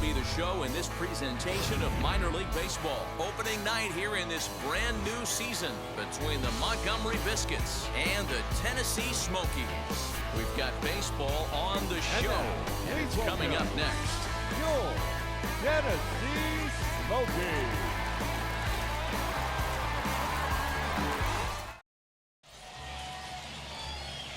be the show in this presentation of minor league baseball. Opening night here in this brand new season between the Montgomery Biscuits and the Tennessee Smokies. We've got baseball on the show, and it's coming up next. Your Tennessee Smokies.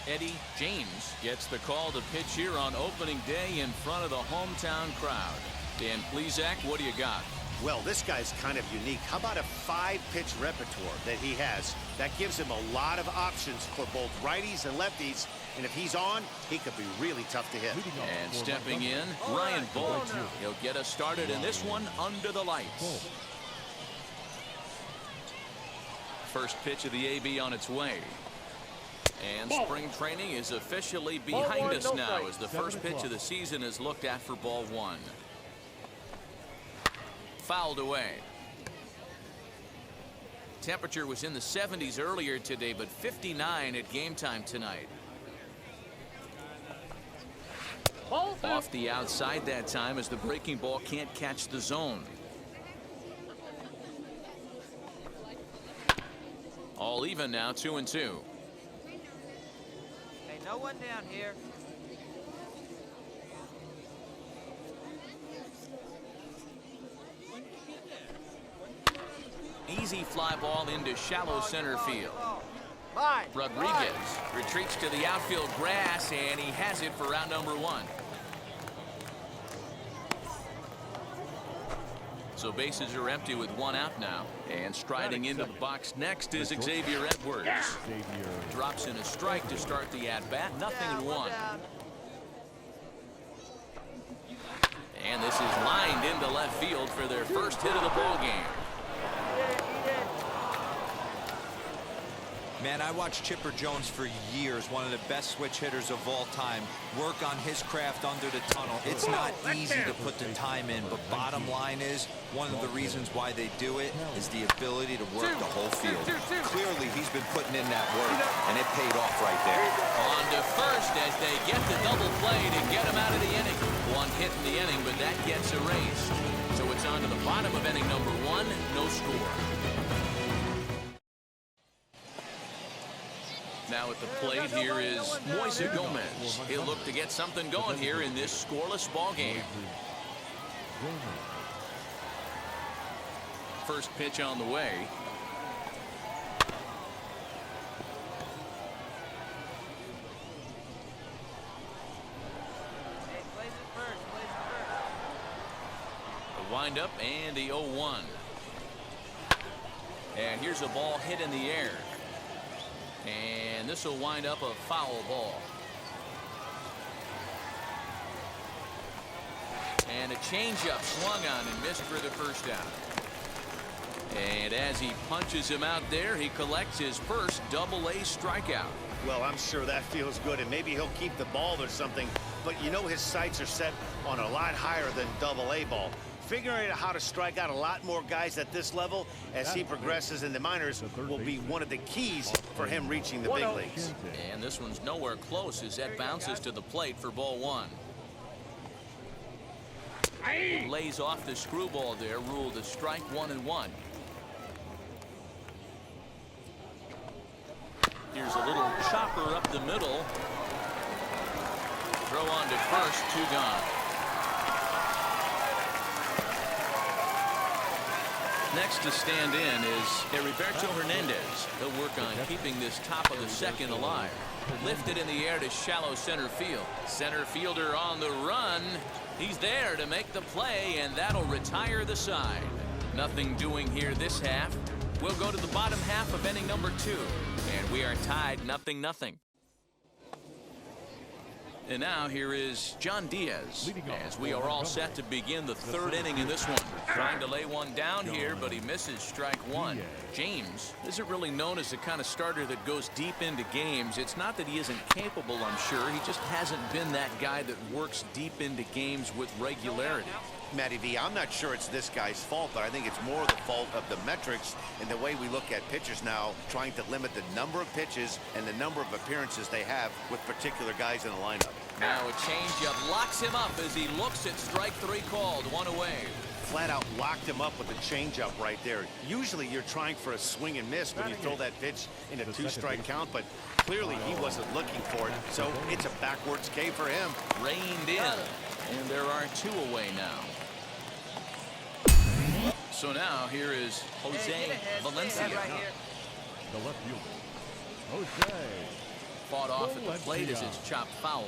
Eddie James gets the call to pitch here on opening day in front of the hometown crowd. Dan Plesac, what do you got? Well, this guy's kind of unique. How about a 5-pitch repertoire that he has? That gives him a lot of options for both righties and lefties. And if he's on, he could be really tough to hit. And stepping in, Ryan Bolt. He'll get us started in this one under the lights. First pitch of the AB on its way. And spring training is officially behind us now as the first pitch of the season is looked at for ball one. Fouled away. Temperature was in the 70s earlier today, but 59 at game time tonight. Off the outside that time as the breaking ball can't catch the zone. All even now, 2-2. No one down here. Easy fly ball into shallow center field. Mine. Rodriguez retreats to the outfield grass, and he has it for round number one. So bases are empty with one out now. And striding into the box next is Xavier Edwards. Drops in a strike to start the at-bat. Nothing in one. And this is lined into left field for their first hit of the ball game. Man, I watched Chipper Jones for years, one of the best switch hitters of all time, work on his craft under the tunnel. It's not easy to put the time in, but bottom line is, one of the reasons why they do it is the ability to work the whole field. Clearly, he's been putting in that work, and it paid off right there. On to first as they get the double play to get him out of the inning. One hit in the inning, but that gets erased. So it's on to the bottom of inning number one, no score. Now at the plate here is Moise Gomez. He'll look to get something going here in this scoreless ball game. First pitch on the way. The windup and the 0-1. And here's a ball hit in the air. And this will wind up a foul ball. And a changeup swung on and missed for the first out. And as he punches him out there, he collects his first double-A strikeout. Well, I'm sure that feels good, and maybe he'll keep the ball or something. But you know his sights are set on a lot higher than double-A ball. Figuring out how to strike out a lot more guys at this level as he progresses in the minors will be one of the keys for him reaching the big leagues. And this one's nowhere close as that bounces to the plate for ball one. Lays off the screwball there, ruled a strike 1-1. Here's a little chopper up the middle. Throw on to first, 2 gone. Next to stand in is Roberto Hernandez. He'll work on keeping this top of the second alive. Lifted in the air to shallow center field. Center fielder on the run. He's there to make the play, and that'll retire the side. Nothing doing here this half. We'll go to the bottom half of inning number 2, and we are tied 0-0. And now here is John Diaz as we are all set to begin the third inning in this one. Trying to lay one down here, but he misses strike 1. James isn't really known as the kind of starter that goes deep into games. It's not that he isn't capable, I'm sure. He just hasn't been that guy that works deep into games with regularity. Matty V, I'm not sure it's this guy's fault, but I think it's more the fault of the metrics and the way we look at pitchers now, trying to limit the number of pitches and the number of appearances they have with particular guys in the lineup. Now a changeup locks him up as he looks at strike three called. One away. Flat out locked him up with a changeup right there. Usually you're trying for a swing and miss when you throw that pitch in a two-strike count, but clearly he wasn't looking for it, so it's a backwards K for him. Reined in, and there are two away now. So now here is Jose Valencia. Right here. The left fielder, Jose. Fought off at the plate as it's chopped foul.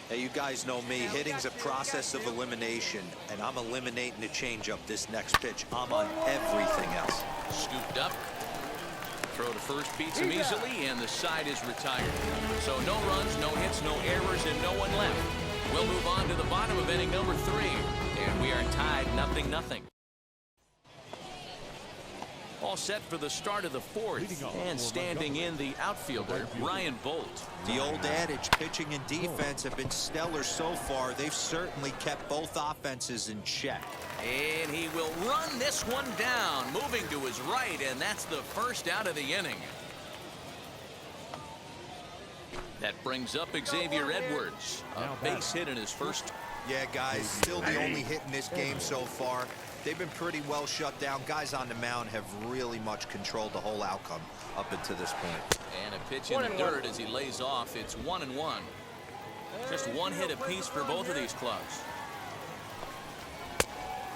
Hey, you guys know me. Hitting's a process of elimination, and I'm eliminating the changeup this next pitch. I'm on everything else. Scooped up. Throw to first beats him easily, and the side is retired. So no runs, no hits, no errors, and no one left. We'll move on to the bottom of inning number 3, and we are tied 0-0. All set for the start of the 4th, and standing in the outfielder, Ryan Bolt. The old adage, pitching and defense have been stellar so far. They've certainly kept both offenses in check. And he will run this one down, moving to his right, and that's the first out of the inning. That brings up Xavier Edwards, a base hit in his first. Yeah, guys, still the only hit in this game so far. They've been pretty well shut down. Guys on the mound have really much controlled the whole outcome up until this point. And a pitch in the dirt as he lays off. It's 1-1. Just one hit apiece for both of these clubs.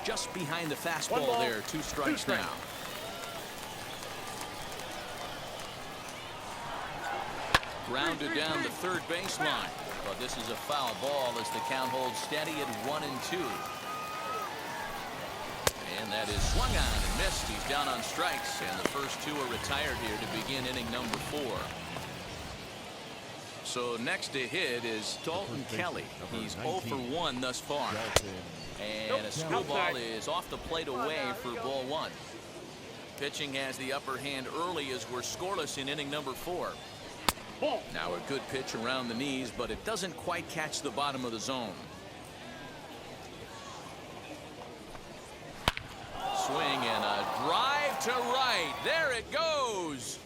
Just behind the fastball there. 2 strikes now. Grounded down the third baseline. But this is a foul ball as the count holds steady at 1-2. And that is swung on and missed. He's down on strikes, and the first 2 are retired here to begin inning number 4. So next to hit is Dalton Kelly. He's 0 for 1 thus far. And a screwball is off the plate away for ball 1. Pitching has the upper hand early as we're scoreless in inning number 4. Now a good pitch around the knees, but it doesn't quite catch the bottom of the zone. Swing and a drive to right. There it goes.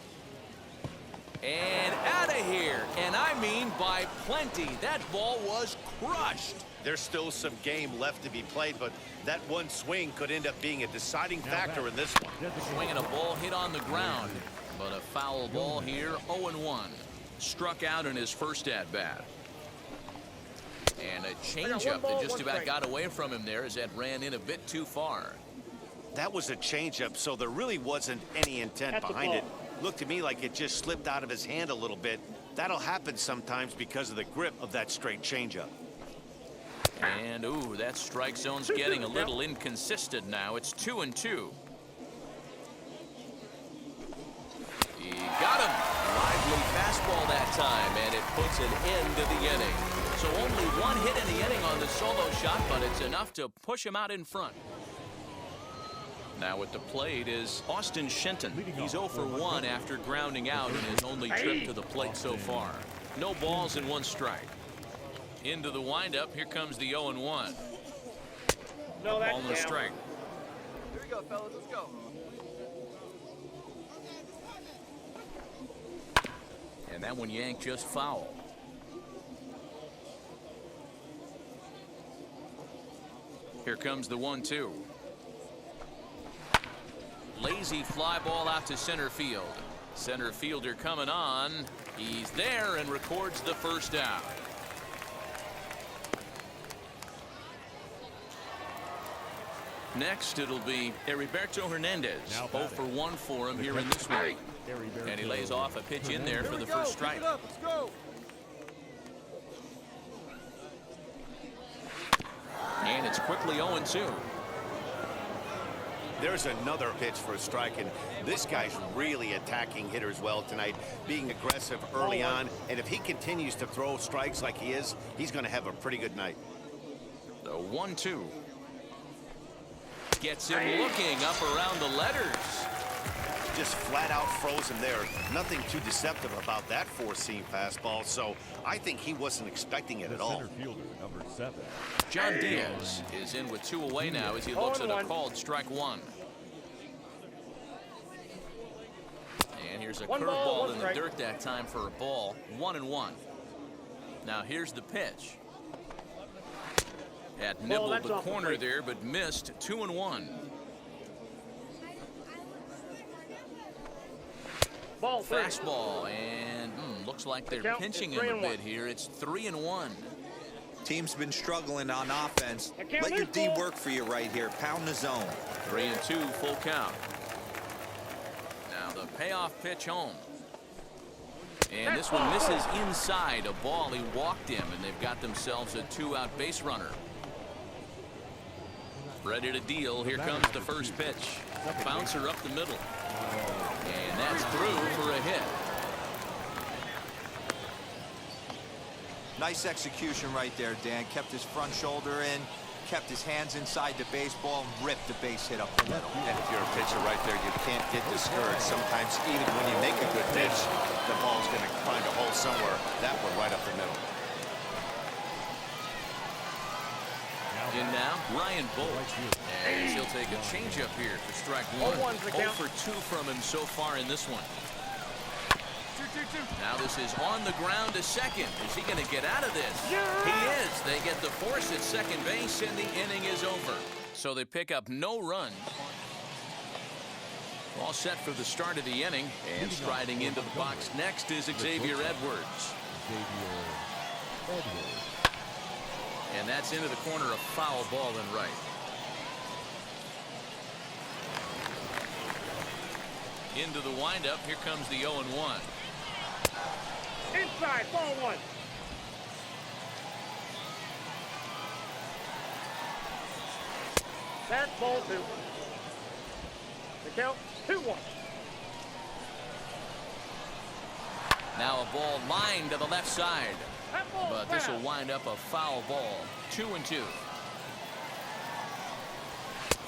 And out of here. And I mean by plenty. That ball was crushed. There's still some game left to be played, but that one swing could end up being a deciding factor in this one. Swinging a ball hit on the ground, but a foul ball here. 0-1. Struck out in his first at bat. And a changeup that just about got away from him there as that ran in a bit too far. That was a changeup, so there really wasn't any intent behind it. Looked to me like it just slipped out of his hand a little bit. That'll happen sometimes because of the grip of that straight changeup. And ooh, that strike zone's getting a little inconsistent now. It's 2-2. He got him. Lively fastball that time, and it puts an end to the inning. So only one hit in the inning on the solo shot, but it's enough to push him out in front. Now at the plate is Austin Shenton. He's 0 for 1 after grounding out in his only trip to the plate so far. No balls and 1 strike. Into the windup, here comes the 0-1. No, that's ball and a strike. Here we go, fellas. Let's go. And that one yanked just foul. Here comes the 1-2. Lazy fly ball out to center field. Center fielder coming on. He's there and records the first out. Next, it'll be Roberto Hernandez. 0 for 1 for him here in this one. And he lays off a pitch in there for the first strike. Let's go. And it's quickly 0-2. There's another pitch for a strike, and this guy's really attacking hitters well tonight, being aggressive early on, and if he continues to throw strikes like he is, he's going to have a pretty good night. The 1-2. Gets him looking up around the letters. just flat out froze him there. Nothing too deceptive about that four-seam fastball, so I think he wasn't expecting it at all. Center fielder, number 7. John Diaz is in with 2 away now as he looks at a called strike 1. And here's a curveball in the dirt that time for a ball. 1-1. Now here's the pitch. Had nibbled the corner there, but missed. 2-1. Fastball, and looks like they're pinching him a bit here. It's 3-1. Team's been struggling on offense. Let your D work for you right here. Pound the zone. 3-2, full count. Now the payoff pitch home. And this one misses inside. A ball, he walked him, and they've got themselves a 2-out base runner. Ready to deal. Here comes the first pitch. Bouncer up the middle. And that's through for a hit. Nice execution right there, Dan. Kept his front shoulder in, kept his hands inside the baseball, and ripped the base hit up the middle. And if you're a pitcher right there, you can't get discouraged. Sometimes even when you make a good pitch, the ball's going to find a hole somewhere. That one right up the middle. In now, Ryan Bolt. And he'll take a changeup here for strike 1. 0 for 2 from him so far in this one. Now this is on the ground to second. Is he going to get out of this? He is. They get the force at second base, and the inning is over. So they pick up no runs. All set for the start of the inning. And striding into the box next is Xavier Edwards. And that's into the corner, a foul ball and right. Into the windup. Here comes the 0-1. Inside, ball 1. That's ball 2. The count, 2-1. Now a ball lined to the left side. But this will wind up a foul ball. 2-2.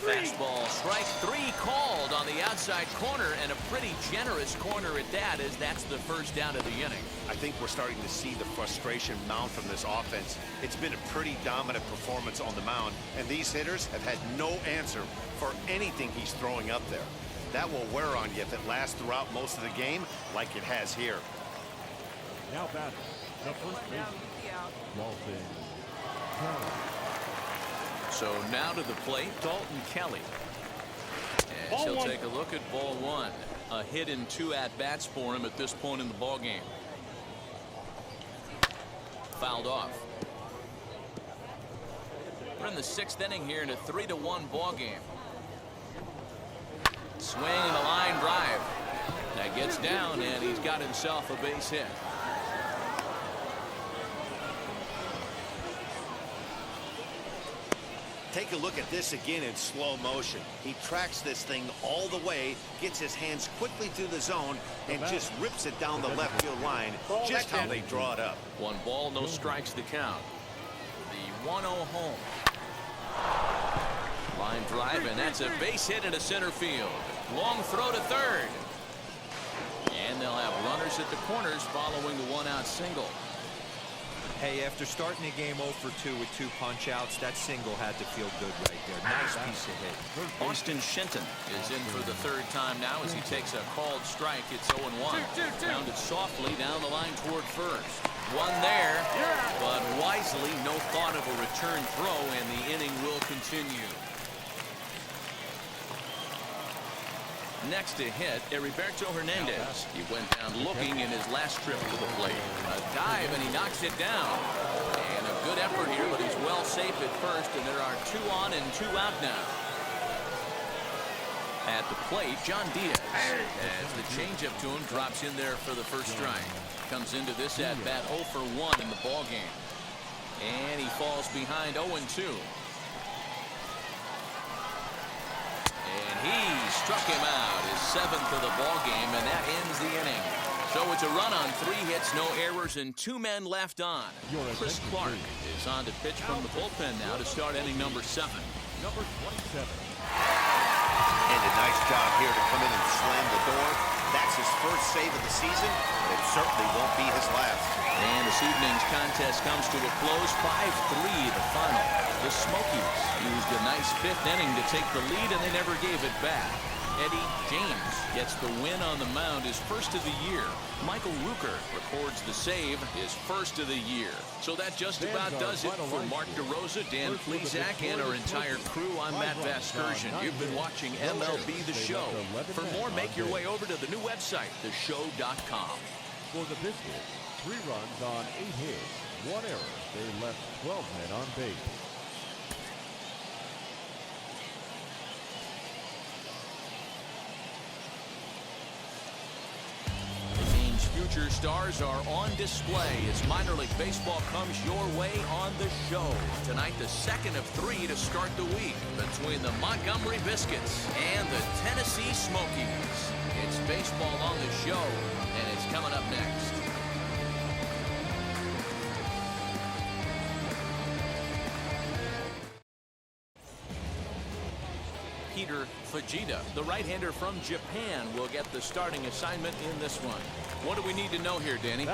Fastball, strike 3 called on the outside corner, and a pretty generous corner at that, as that's the first down of the inning. I think we're starting to see the frustration mount from this offense. It's been a pretty dominant performance on the mound, and these hitters have had no answer for anything he's throwing up there. That will wear on you if it lasts throughout most of the game like it has here. Now batting, the first baseman, Dalton Kelly. So now to the plate, Dalton Kelly. And he'll take a look at ball 1. A hit in 2 at-bats for him at this point in the ball game. Fouled off. We're in the 6th inning here in a 3-1 ball game. Swing and a line drive. That gets down, and he's got himself a base hit. Take a look at this again in slow motion. He tracks this thing all the way, gets his hands quickly through the zone, and just rips it down the left field line, just how they draw it up. 1 ball, no strikes to count. The 1-0 home. Line drive, and that's a base hit into center field. Long throw to third. And they'll have runners at the corners following the 1-out single. Hey, after starting the game 0 for 2 with 2 punch-outs, that single had to feel good right there. Nice piece of hit. Austin Shenton is in for the 3rd time now as he takes a called strike. It's 0-1. Grounded softly down the line toward first. One there, but wisely, no thought of a return throw, and the inning will continue. Next to hit, Roberto Hernandez. He went down looking in his last trip to the plate. A dive, and he knocks it down. And a good effort here, but he's well safe at first, and there are 2 on and 2 out now. At the plate, John Diaz, as the changeup to him drops in there for the first strike. Comes into this at-bat 0 for 1 in the ballgame. And he falls behind 0-2. And he struck him out, his 7th of the ball game, and that ends the inning. So it's a run on 3 hits, no errors, and 2 men left on. Chris Clark is on to pitch from the bullpen now to start inning number 7. Number 27. And a nice job here to come in and slam the door. That's his first save of the season. It certainly won't be his last. And this evening's contest comes to a close, 5-3 the final. The Smokies used a nice fifth inning to take the lead, and they never gave it back. Eddie James gets the win on the mound, his first of the year. Michael Rooker records the save, his first of the year. So that just about does it for Mark DeRosa, Dan Plesac, and our entire crew. I'm Matt Vasgersian. You've been watching MLB The Show. For more, make your way over to the new website, theshow.com. For the Biscuits, 3 runs on 8 hits, 1 error. They left 12 men on base. Future stars are on display as minor league baseball comes your way on the show. Tonight, the second of 3 to start the week between the Montgomery Biscuits and the Tennessee Smokies. It's baseball on the show, and it's coming up next. Peter Fujita, the right-hander from Japan, will get the starting assignment in this one. What do we need to know here, Danny?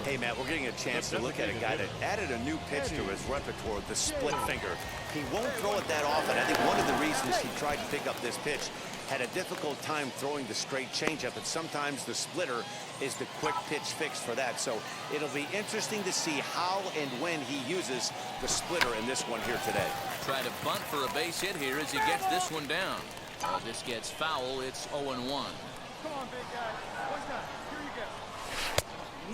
Hey, Matt, we're getting a chance to look at a guy that added a new pitch to his repertoire, the split finger. He won't throw it that often. I think one of the reasons he tried to pick up this pitch, had a difficult time throwing the straight changeup, and sometimes the splitter is the quick pitch fix for that. So it'll be interesting to see how and when he uses the splitter in this one here today. Try to bunt for a base hit here as he gets this one down. This gets foul. It's 0-1. Come on, big guy. One time. Here you go.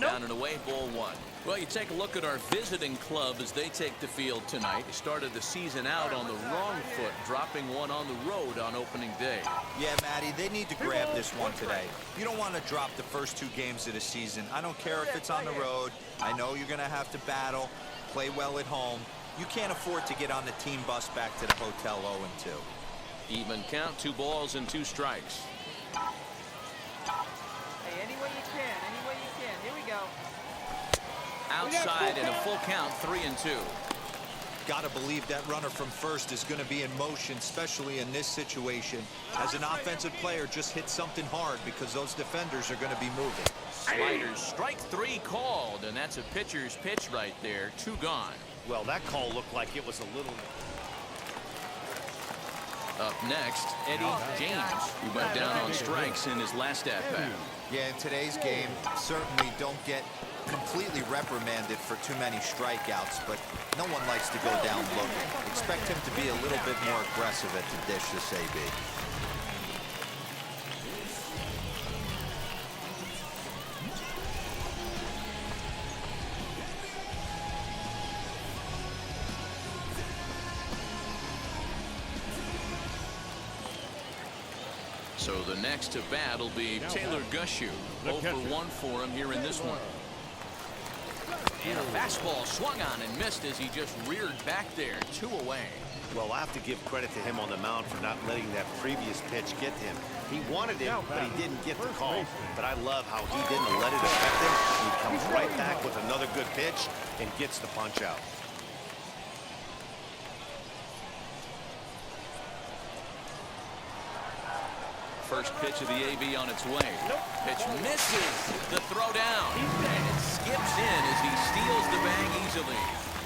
Nope. Down and away, ball 1. Well, you take a look at our visiting club as they take the field tonight. They started the season out on the wrong foot, dropping one on the road on opening day. Yeah, Matty, they need to grab this one today. You don't want to drop the first 2 games of the season. I don't care if it's on the road. I know you're going to have to battle, play well at home. You can't afford to get on the team bus back to the hotel 0-2. Even count, 2 balls and 2 strikes. Hey, any way you can, any way you can. Here we go. Outside and a full count, 3-2. Got to believe that runner from first is going to be in motion, especially in this situation. As an offensive player, just hit something hard because those defenders are going to be moving. Sliders, strike 3 called, and that's a pitcher's pitch right there. 2 gone. Well, that call looked like it was a little... Up next, Eddie James, who went down on strikes in his last at-bat. Yeah, in today's game, certainly don't get completely reprimanded for too many strikeouts, but no one likes to go down looking. Expect him to be a little bit more aggressive at the dish this AB. So the next to bat will be Taylor Gushu. 0 for 1 for him here in this one. And a fastball swung on and missed as he just reared back there. 2 away. Well, I have to give credit to him on the mound for not letting that previous pitch get him. He wanted it, but he didn't get the call. But I love how he didn't let it affect him. He comes right back with another good pitch and gets the punch out. First pitch of the AB on its way. Pitch misses. The throw down. And it skips in as he steals the bag easily.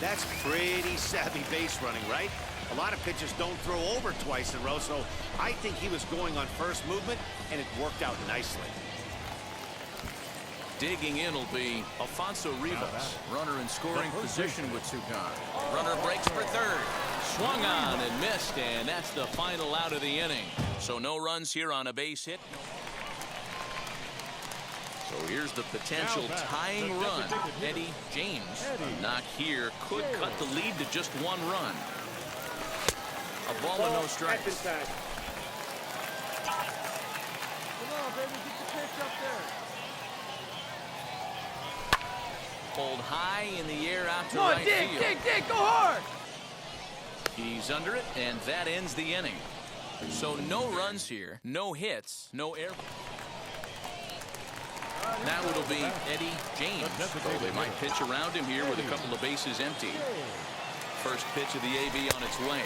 That's pretty savvy base running, right? A lot of pitchers don't throw over twice in a row, so I think he was going on first movement, and it worked out nicely. Digging in will be Alfonso Rivas. Runner in scoring position with 2 gone. Runner breaks for third. Swung on and missed, and that's the final out of the inning. So no runs here on a base hit. So here's the potential tying run. Eddie James, a knock here, could cut the lead to just 1 run. A ball and no strikes. Come on, baby, get the pitch up there. Pulled high in the air out to Come on, right dig, field. dig, go hard. He's under it, and that ends the inning. So no runs here, no hits, no air. Now it'll be Eddie James. Though they might pitch around him here with a couple of bases empty. First pitch of the AB on its way.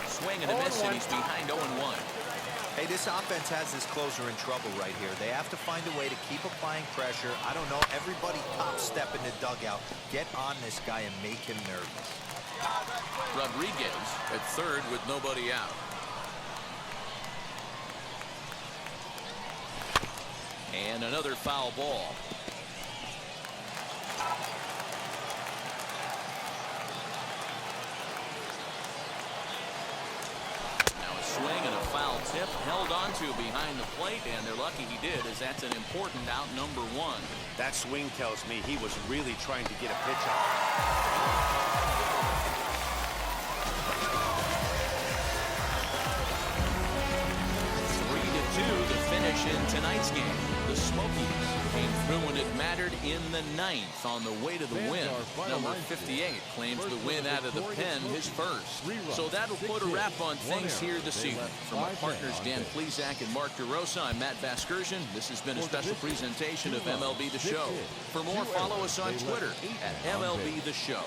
Swing and a miss, and he's behind 0-1. Hey, this offense has this closer in trouble right here. They have to find a way to keep applying pressure. I don't know, everybody pop step in the dugout. Get on this guy and make him nervous. Rodriguez at third with nobody out. And another foul ball. Now a swing and a foul tip held onto behind the plate, and they're lucky he did, as that's an important out, number one. That swing tells me he was really trying to get a pitch out. 3-2 to finish in tonight's game. The Smokies came through when it mattered in the ninth on the way to the win. Number 58 claims the win out of the pen, his first. So that'll put a wrap on things here this evening. From our partners Dan Plesac and Mark DeRosa, I'm Matt Vasgersian. This has been a special presentation of MLB The Show. For more, follow us on Twitter at MLB The Show.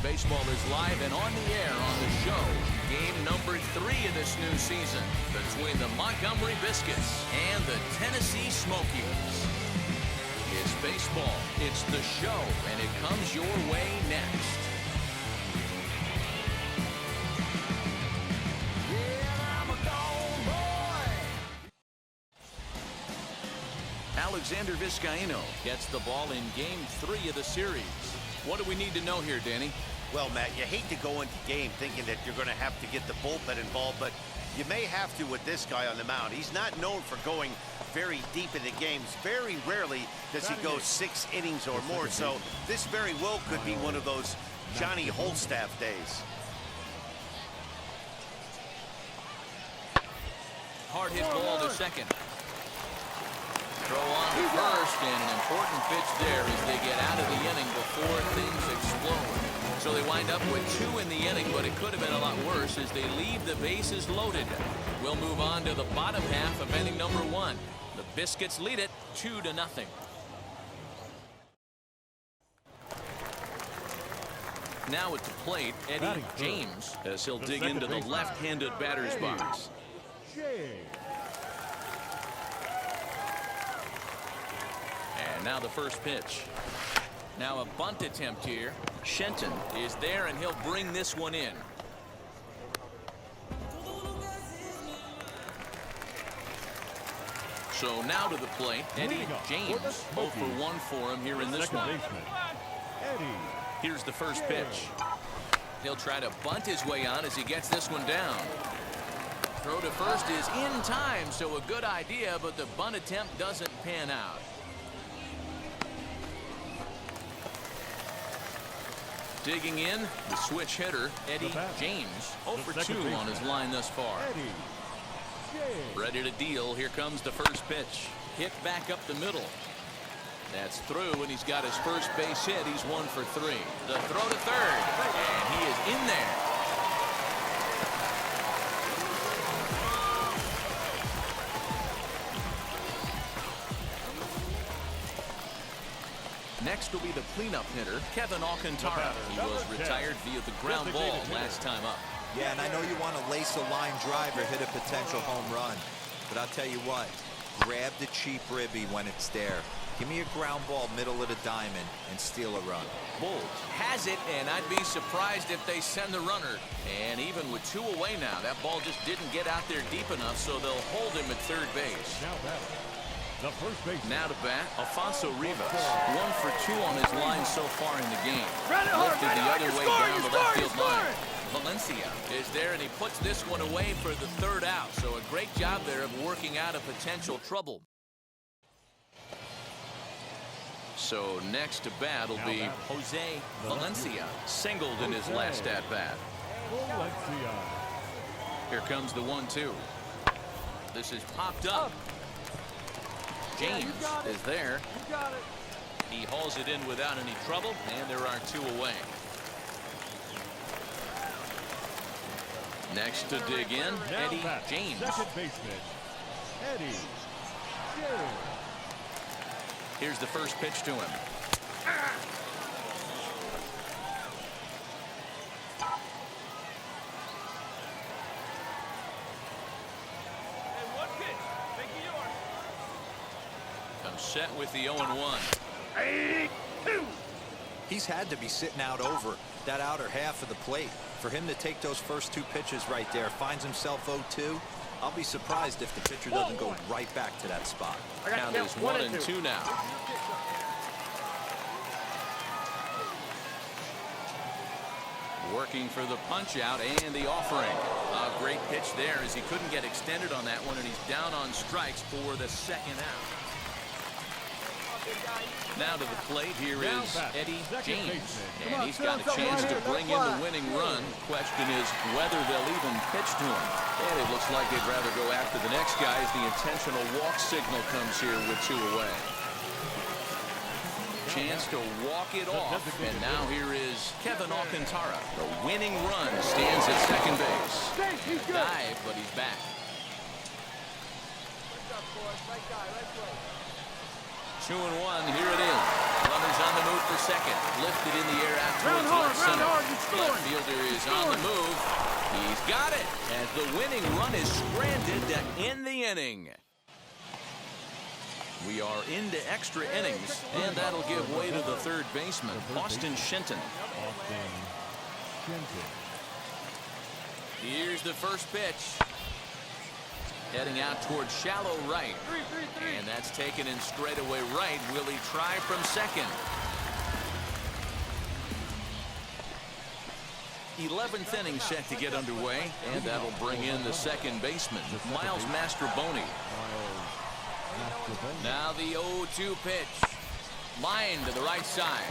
Baseball is live and on the air on the show. Game number 3 of this new season between the Montgomery Biscuits and the Tennessee Smokies. It's baseball, it's the show, and it comes your way next. Alexander Vizcaino gets the ball in game 3 of the series. What do we need to know here, Danny? Well, Matt, you hate to go into game thinking that you're going to have to get the bullpen involved, but you may have to with this guy on the mound. He's not known for going very deep into games. Very rarely does he go 6 innings or more, so this very well could be one of those Johnny Holstaff days. Hard hit ball to second. Throw on to first, and an important pitch there as they get out of the inning before things explode. So they wind up with 2 in the inning, but it could have been a lot worse as they leave the bases loaded. We'll move on to the bottom half of inning number 1. The Biscuits lead it 2-0. Now at the plate, Eddie James, as he'll dig into the left-handed batter's box. And now the first pitch. Now a bunt attempt here. Shenton is there, and he'll bring this one in. So now to the plate, Eddie James. 0 for 1 for him here in this one. Here's the first pitch. He'll try to bunt his way on as he gets this one down. Throw to first is in time, so a good idea, but the bunt attempt doesn't pan out. Digging in, the switch hitter, Eddie James. 0 for 2 on his line thus far. Ready to deal. Here comes the first pitch. Hit back up the middle. That's through, and he's got his first base hit. He's 1 for 3. The throw to third, and he is in there. Next will be the cleanup hitter, Kevin Alcantara. He was retired via the ground ball last time up. Yeah, and I know you want to lace a line drive or hit a potential home run. But I'll tell you what, grab the cheap ribby when it's there. Give me a ground ball middle of the diamond and steal a run. Bolt has it, and I'd be surprised if they send the runner. And even with 2 away now, that ball just didn't get out there deep enough, so they'll hold him at third base. Now to bat, Alfonso Rivas. 1 for 2 on his line so far in the game. Lifted the other way down the left field line. Valencia is there, and he puts this one away for the 3rd out. So a great job there of working out a potential trouble. So next to bat will be Jose Valencia. Singled in his last at-bat. Here comes the 1-2. This is popped up. James is there. He hauls it in without any trouble, and there are 2 away. Next to dig in, Eddie James. Here's the first pitch to him. set with the 0-1. He's had to be sitting out over that outer half of the plate. For him to take those first 2 pitches right there, finds himself 0-2. I'll be surprised if the pitcher doesn't go right back to that spot. Count is 1-2 now. Working for the punch out and the offering. A great pitch there as he couldn't get extended on that one, and he's down on strikes for the second out. Now to the plate, here is Eddie James, and he's got a chance to bring in the winning run. Question is whether they'll even pitch to him. And it looks like they'd rather go after the next guy as the intentional walk signal comes here with 2 away. Chance to walk it off, and now here is Kevin Alcantara. The winning run stands at second base. Dive, but he's back. 2-1, here it is. Runners on the move for second. Lifted in the air out towards left center. Left fielder is on the move. He's got it as the winning run is stranded to end the inning. We are into extra innings, and that'll give way to the third baseman, Austin Shenton. Here's the first pitch. Heading out towards shallow right. And that's taken in straightaway right. Will he try from second? 11th inning set to get underway, and that'll bring in the second baseman, Miles Mastrobuoni. Now the 0-2 pitch. Line to the right side.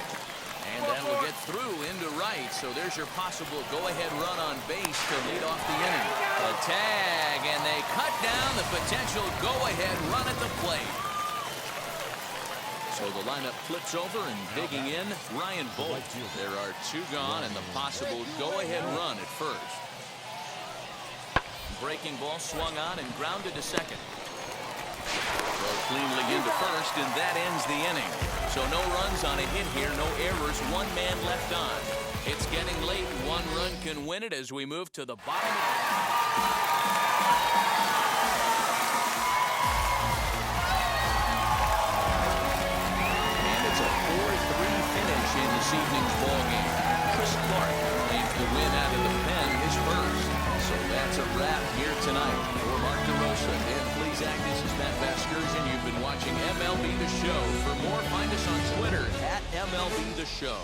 And that will get through into right. So there's your possible go-ahead run on base to lead off the inning. A tag, and they cut down the potential go-ahead run at the plate. So the lineup flips over, and digging in, Ryan Bolt. There are 2 gone, and the possible go-ahead run at first. Breaking ball swung on and grounded to second. Throw cleanly into first, and that ends the inning. So no runs on a hit here, no errors, 1 man left on. It's getting late. 1 run can win it as we move to the bottom. And it's a 4-3 finish in this evening's ballgame. Chris Clark claims the win out of the pen, his first. So that's a wrap here tonight. For Mark DeRosa and Please Act, this is Matt Vasgersian. You've been watching MLB The Show. For more, find us on Twitter at MLB The Show.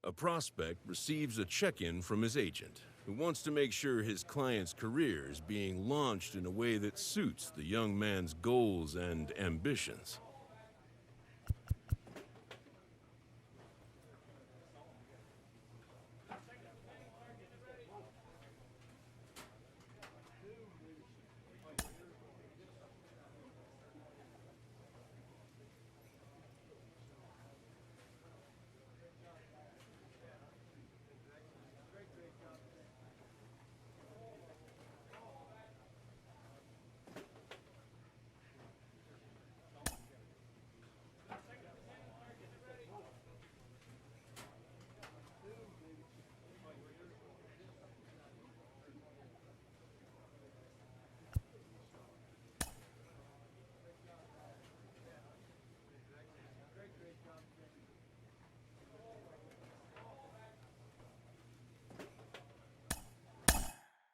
A prospect receives a check-in from his agent, who wants to make sure his client's career is being launched in a way that suits the young man's goals and ambitions.